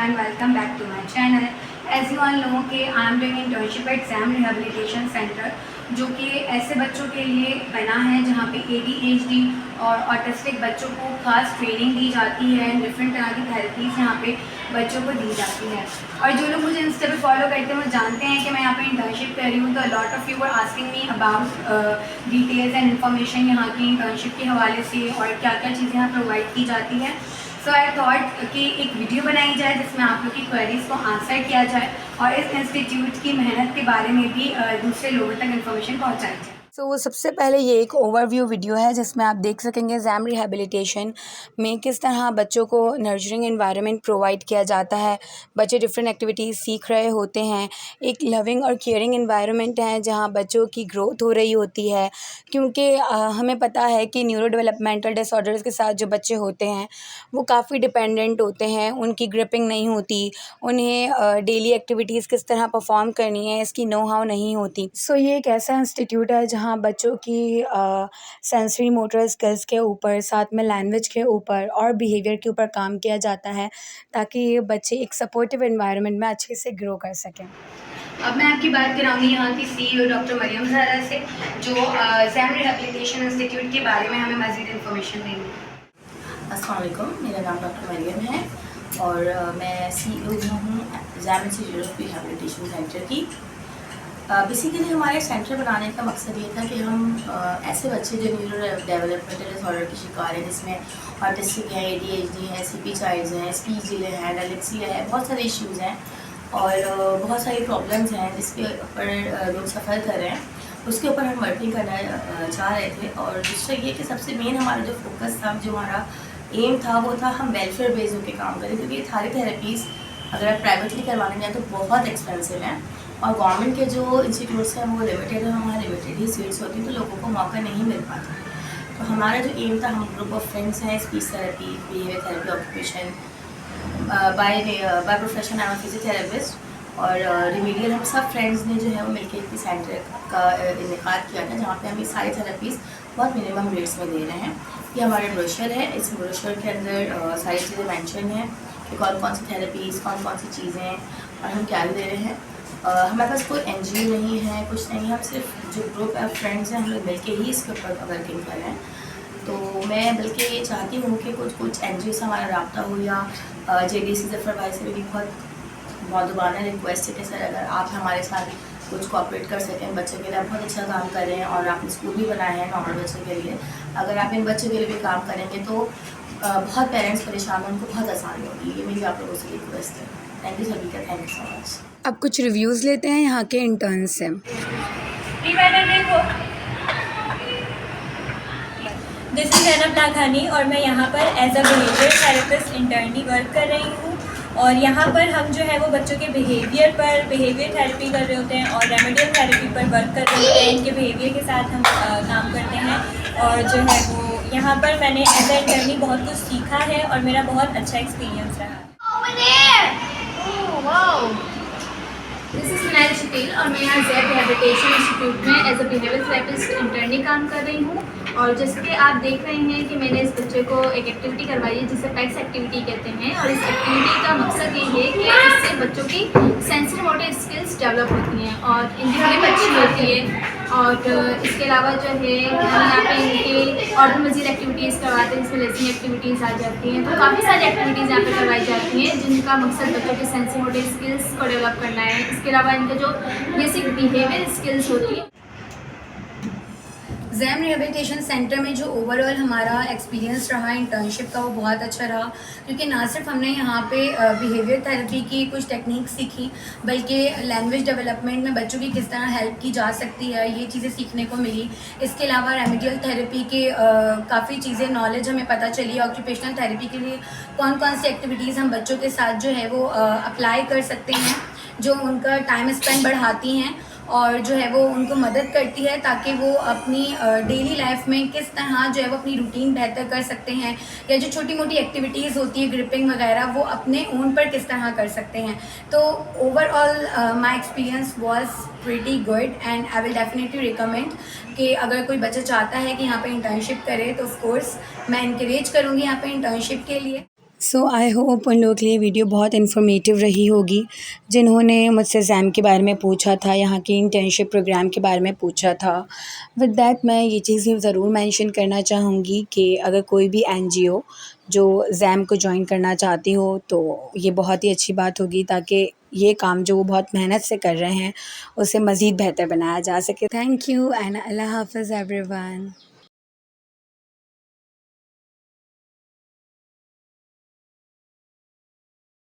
and welcome back to my channel. As you all know कि I am doing internship at jam rehabilitation centre, जो कि ऐसे बच्चों के लिए बना है जहाँ पे ADHD और ऑटिस्टिक बच्चों को खास ट्रेनिंग दी जाती है। डिफरेंट तरह की थेरेपीज़ यहाँ पे बच्चों को दी जाती है। और जो लोग मुझे इंस्टा पे फॉलो करते हैं वो जानते हैं कि मैं यहाँ पे इंटर्नशिप कर रही हूँ। तो lot of you are asking me about details and information यहाँ की इंटर्नशिप के हवाले से और क्या क्या चीज़ें यहाँ प्रोवाइड की जाती है। सो आई थॉट कि एक वीडियो बनाई जाए जिसमें आप लोग की क्वेरीज़ को आंसर किया जाए और इस इंस्टीट्यूट की मेहनत के बारे में भी दूसरे लोगों तक इन्फॉर्मेशन पहुँचाई जाए। वो सबसे पहले ये एक ओवरव्यू वीडियो है जिसमें आप देख सकेंगे जैम रिहेबिलिटेशन में किस तरह बच्चों को नर्चरिंग एनवायरनमेंट प्रोवाइड किया जाता है। बच्चे डिफरेंट एक्टिविटीज़ सीख रहे होते हैं। एक लविंग और केयरिंग एनवायरनमेंट है जहाँ बच्चों की ग्रोथ हो रही होती है, क्योंकि हमें पता है कि न्यूरो डेवलपमेंटल डिसऑर्डर्स के साथ जो बच्चे होते हैं वो काफ़ी डिपेंडेंट होते हैं। उनकी ग्रिपिंग नहीं होती, उन्हें डेली एक्टिविटीज़ किस तरह परफॉर्म करनी है इसकी नो हाउ नहीं होती। सो ये एक ऐसा इंस्टीट्यूट है जहाँ बच्चों की सेंसरी मोटर स्किल्स के ऊपर, साथ में लैंग्वेज के ऊपर और बिहेवियर के ऊपर काम किया जाता है ताकि ये बच्चे एक सपोर्टिव एनवायरनमेंट में अच्छे से ग्रो कर सकें। अब मैं आपकी बात कराऊंगी यहाँ की CEO डॉक्टर मरियम ज़हरा से, जो जैम रिहेबिलिटेशन इंस्टीट्यूट के बारे में हमें मज़ीद इन्फॉर्मेशन देंगी। अस्सलाम वालेकुम, मेरा नाम डॉक्टर मरियम है और मैं CEO हूँ jam institute of rehabilitation centre की। बेसिकली हमारे सेंटर बनाने का मकसद ये था कि हम ऐसे बच्चे जो न्यूरो डेवलपमेंटल डिसऑर्डर के शिकार हैं, जिसमें ऑटिस्टिक है, ADHD है, CP चाइल्ड्स हैं, स्पीच डिले है, डायलेक्सिया है, बहुत सारे इश्यूज़ हैं और बहुत सारी प्रॉब्लम्स हैं जिसके ऊपर लोग सफ़र कर रहे हैं। उसके ऊपर हम वर्किंग करना चाह रहे थे। और दूसरा ये कि सबसे मेन हमारा जो फोकस था, जो हमारा एम था, वो था हम वेलफेयर बेस्ड होकर काम करें, क्योंकि ये सारी थेरेपीज़ अगर आप प्राइवेटली करवाने जाएँ तो बहुत एक्सपेंसिव हैं और गवर्नमेंट के जो इंस्टीट्यूट्स हैं वो लिमिटेड है, वहाँ लिमिटेड ही सीट्स होती हैं, तो लोगों को मौका नहीं मिल पाता। तो हमारा जो एम था, हम ग्रुप ऑफ फ्रेंड्स हैं, speech therapy, behaviour therapy, occupation, by profession I am physiotherapist और रिमीडियल, हम सब फ्रेंड्स ने जो है वो मिलकर एक सेंटर का इनेकाद किया था जहाँ पे हम ये सारी थेरेपीज़ बहुत मिनिमम रेट्स में दे रहे हैं। ये हमारे ब्रोशर है, इस ब्रोशर के अंदर सारी चीज़ें मेंशन हैं कि कौन कौन सी थेरेपीज़, कौन कौन सी चीज़ें और हम क्या दे रहे हैं। हमारे पास कोई NGO नहीं है, कुछ नहीं है, हम सिर्फ जो ग्रुप ऑफ फ्रेंड्स हैं हम लोग मिलके ही इसके ऊपर वर्किंग कर रहे हैं। तो मैं बल्कि ये चाहती हूँ कि कुछ NGO से हमारा रब्ता हो या JDC ज़फ़र भाई से भी बहुत दुबारा रिक्वेस्ट है कि सर अगर आप हमारे साथ कुछ कोऑपरेट कर सकें। बच्चे के लिए आप बहुत अच्छा काम कर रहे हैं और आपने स्कूल भी बनाए हैं नॉर्मल बच्चे के लिए। अगर आप इन बच्चों के लिए भी काम करेंगे तो बहुत पेरेंट्स परेशान हैं, उनको बहुत आसानी होगी। ये मेरी आप लोगों से रिक्वेस्ट है। थैंक यू सभी का, थैंक यू सो मच। अब कुछ रिव्यूज़ लेते हैं यहाँ के इंटर्न्स से। दिस इज़ ज़ैनब लाखानी और मैं यहाँ पर as a behaviour therapist internee work कर रही हूँ। और यहाँ पर हम जो है वो बच्चों के बिहेवियर थेरेपी कर रहे होते हैं और रेमेडियल थेरेपी पर वर्क कर रहे होते हैं। इनके बिहेवियर के साथ हम काम करते हैं और जो है वो यहाँ पर मैंने एज अ इंटर्नी बहुत कुछ सीखा है और मेरा बहुत अच्छा एक्सपीरियंस रहा। दिस इज़ सुनैल शकील और मैं यहाँ जैम रिहेबिलिटेशन इंस्टीट्यूट में as a behaviour therapist internee काम कर रही हूँ। और जैसे कि आप देख रहे हैं कि मैंने इस बच्चे को एक एक्टिविटी करवाई है जिसे पैक्स एक्टिविटी कहते हैं। और इस एक्टिविटी का मकसद ये है कि इससे बच्चों की सेंसरी मोटर स्किल्स डेवलप होती हैं और इनकी ग्रिप अच्छी होती है। और इसके अलावा जो है हम यहाँ पे इनके और भी मज़ीद एक्टिविटीज़ करवाते हैं, जिसमें लेसनिंग एक्टिविटीज़ आ जाती हैं। तो काफ़ी सारी एक्टिविटीज़ यहाँ पे करवाई जाती हैं जिनका मकसद बच्चों के सेंसरी मोटर स्किल्स को डेवलप करना है। इसके अलावा इनके जो बेसिक बिहेवियर स्किल्स होती हैं। जैम रिहेबिलिटेशन सेंटर में जो ओवरऑल हमारा एक्सपीरियंस रहा इंटर्नशिप का वो बहुत अच्छा रहा, क्योंकि ना सिर्फ हमने यहाँ पे बिहेवियर थेरेपी की कुछ टेक्निक सीखी, बल्कि लैंग्वेज डेवलपमेंट में बच्चों की किस तरह हेल्प की जा सकती है ये चीज़ें सीखने को मिली। इसके अलावा रेमेडियल थेरेपी के काफ़ी चीज़ें नॉलेज हमें पता चली। ऑक्यूपेशनल थेरेपी के लिए कौन कौन सी एक्टिविटीज़ हम बच्चों के साथ जो है वो अप्लाई कर सकते हैं, जो उनका टाइम स्पेंड बढ़ाती हैं और जो है वो उनको मदद करती है ताकि वो अपनी डेली लाइफ में किस तरह जो है वो अपनी रूटीन बेहतर कर सकते हैं, या जो छोटी मोटी एक्टिविटीज़ होती है ग्रिपिंग वगैरह वो अपने ओन पर किस तरह कर सकते हैं। तो overall my experience was pretty good and I will definitely recommend कि अगर कोई बच्चा चाहता है कि यहाँ पे इंटर्नशिप करे तो ऑफ कोर्स मैं इनकरेज करूँगी यहाँ पे इंटर्नशिप के लिए। सो आई होप उन लोगों के लिए वीडियो बहुत इन्फॉर्मेटिव रही होगी जिन्होंने मुझसे जैम के बारे में पूछा था, यहाँ की इंटर्नशिप प्रोग्राम के बारे में पूछा था। विद दैट मैं ये चीज़ ज़रूर मेंशन करना चाहूँगी कि अगर कोई भी एनजीओ जो जैम को जॉइन करना चाहती हो तो ये बहुत ही अच्छी बात होगी, ताकि ये काम जो वो बहुत मेहनत से कर रहे हैं उसे मज़ीद बेहतर बनाया जा सके। थैंक यू एंड अल्लाह हाफ़िज़ एवरीवन।